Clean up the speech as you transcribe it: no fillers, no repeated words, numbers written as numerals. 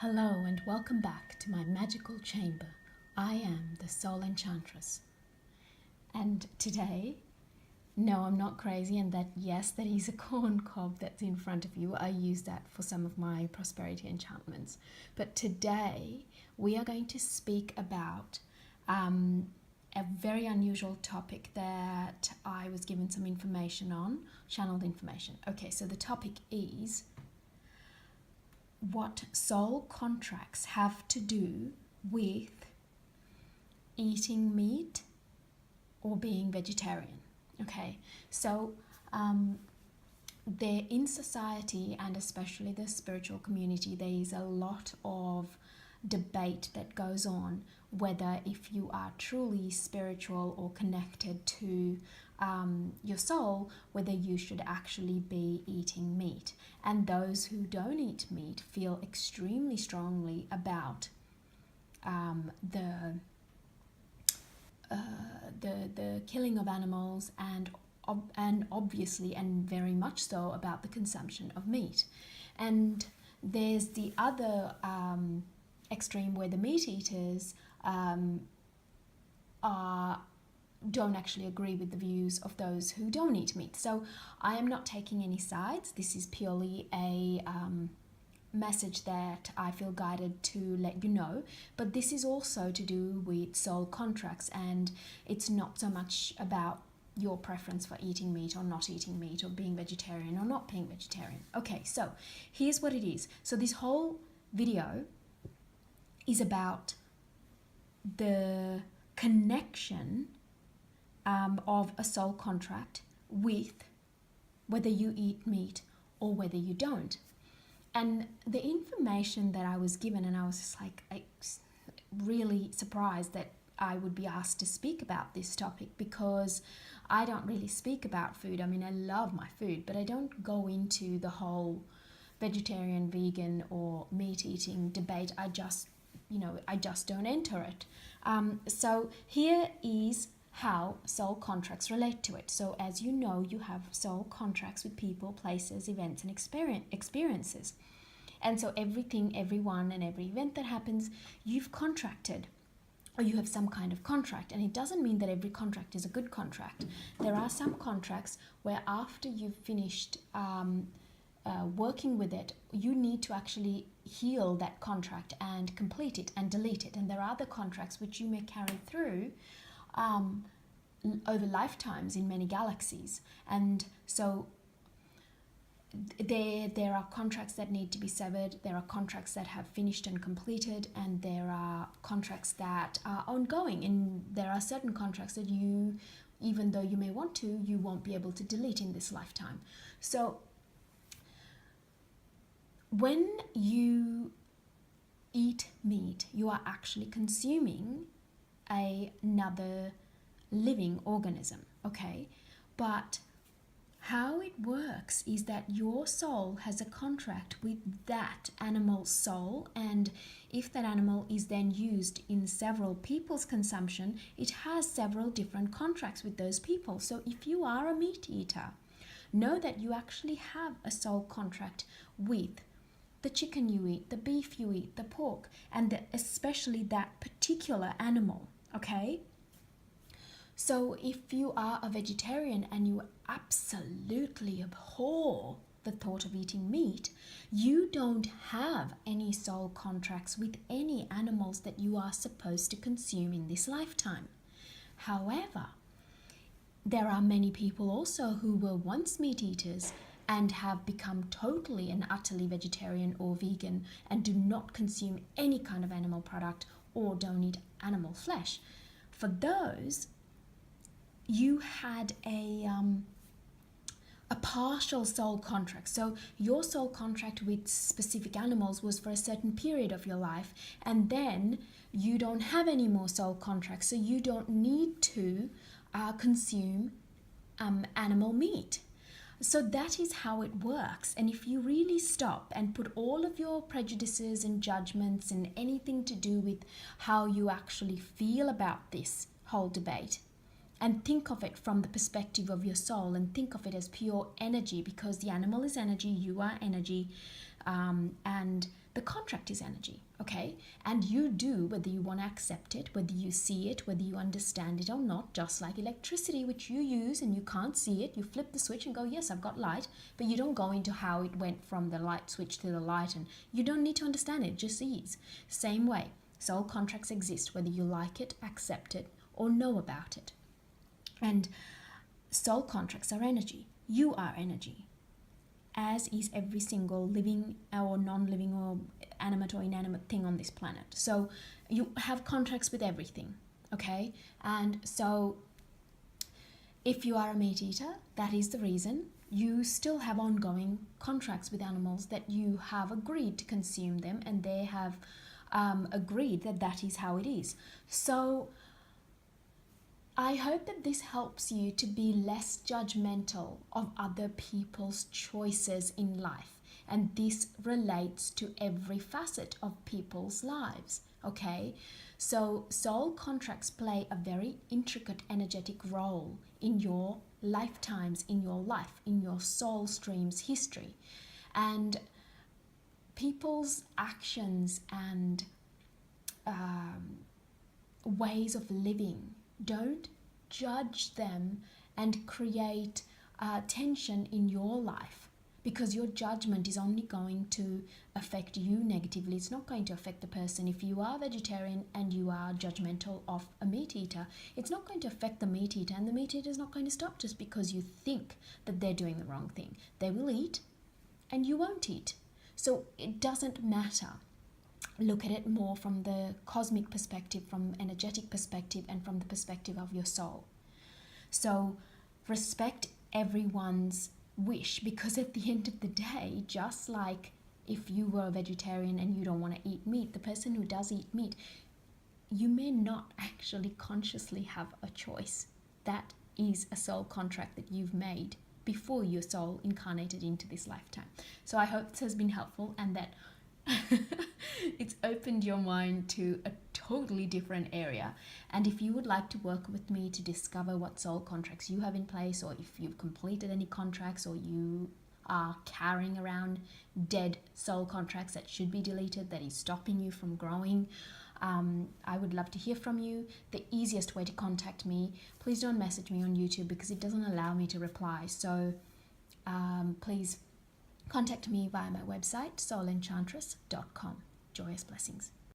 Hello and welcome back to my magical chamber. I am the Soul Enchantress. And today, no, I'm not crazy, and that yes, that is a corn cob that's in front of you. I use that for some of my prosperity enchantments. But today, we are going to speak about a very unusual topic that I was given some information on, channeled information. Okay, so the topic is what soul contracts have to do with eating meat or being vegetarian. Okay, so there in society, and especially the spiritual community, there is a lot of debate that goes on whether if you are truly spiritual or connected to your soul, whether you should actually be eating meat. And those who don't eat meat feel extremely strongly about the killing of animals, and obviously and very much so about the consumption of meat. And there's the other extreme where the meat eaters don't actually agree with the views of those who don't eat meat. So I am not taking any sides. This is purely a message that I feel guided to let you know. But this is also to do with soul contracts, and it's not so much about your preference for eating meat or not eating meat, or being vegetarian or not being vegetarian. Okay, so here's what it is. So this whole video is about the connection of a soul contract with whether you eat meat or whether you don't. And the information that I was given, and I was just like really surprised that I would be asked to speak about this topic, because I don't really speak about food. I mean, I love my food, but I don't go into the whole vegetarian, vegan, or meat eating debate. I just don't enter it. So here is how soul contracts relate to it. So as you know, you have soul contracts with people, places, events, and experiences. And so everything, everyone, and every event that happens, you've contracted, or you have some kind of contract. And it doesn't mean that every contract is a good contract. There are some contracts where after you've finished working with it, you need to actually heal that contract and complete it and delete it. And there are other contracts which you may carry through over lifetimes in many galaxies. And so there are contracts that need to be severed, there are contracts that have finished and completed, and there are contracts that are ongoing. And there are certain contracts that you, even though you may want to, you won't be able to delete in this lifetime. So when you eat meat, you are actually consuming another living organism, okay? But how it works is that your soul has a contract with that animal's soul, and if that animal is then used in several people's consumption, it has several different contracts with those people. So if you are a meat eater, know that you actually have a soul contract with the chicken you eat, the beef you eat, the pork, and especially that particular animal, okay? So if you are a vegetarian and you absolutely abhor the thought of eating meat, you don't have any soul contracts with any animals that you are supposed to consume in this lifetime. However, there are many people also who were once meat eaters and have become totally and utterly vegetarian or vegan and do not consume any kind of animal product or don't eat animal flesh. For those, you had a partial soul contract. So your soul contract with specific animals was for a certain period of your life, and then you don't have any more soul contracts, so you don't need to consume animal meat. So that is how it works. And if you really stop and put all of your prejudices and judgments and anything to do with how you actually feel about this whole debate, and think of it from the perspective of your soul, and think of it as pure energy, because the animal is energy, you are energy, and The contract is energy, okay? And you do, whether you want to accept it, whether you see it, whether you understand it or not, just like electricity, which you use and you can't see it. You flip the switch and go, yes, I've got light, but you don't go into how it went from the light switch to the light, and you don't need to understand it, it just is. Same way, soul contracts exist, whether you like it, accept it, or know about it. And soul contracts are energy. You are energy, as is every single living or non-living or animate or inanimate thing on this planet. So you have contracts with everything, okay? And so if you are a meat eater, that is the reason. You still have ongoing contracts with animals that you have agreed to consume them, and they have agreed that that is how it is. So I hope that this helps you to be less judgmental of other people's choices in life. And this relates to every facet of people's lives, okay? So soul contracts play a very intricate energetic role in your lifetimes, in your life, in your soul stream's history. And people's actions and ways of living, don't judge them and create tension in your life, because your judgment is only going to affect you negatively. It's not going to affect the person. If you are vegetarian and you are judgmental of a meat eater, it's not going to affect the meat eater, and the meat eater is not going to stop just because you think that they're doing the wrong thing. They will eat and you won't eat. So it doesn't matter. Look at it more from the cosmic perspective, from energetic perspective, and from the perspective of your soul. So respect everyone's wish, because at the end of the day, just like if you were a vegetarian and you don't want to eat meat, the person who does eat meat, you may not actually consciously have a choice. That is a soul contract that you've made before your soul incarnated into this lifetime. So I hope this has been helpful, and that it's opened your mind to a totally different area. And if you would like to work with me to discover what soul contracts you have in place, or if you've completed any contracts, or you are carrying around dead soul contracts that should be deleted, that is stopping you from growing, I would love to hear from you. The easiest way to contact me, please don't message me on YouTube because it doesn't allow me to reply. So please contact me via my website, soulenchantress.com. Joyous Blessings.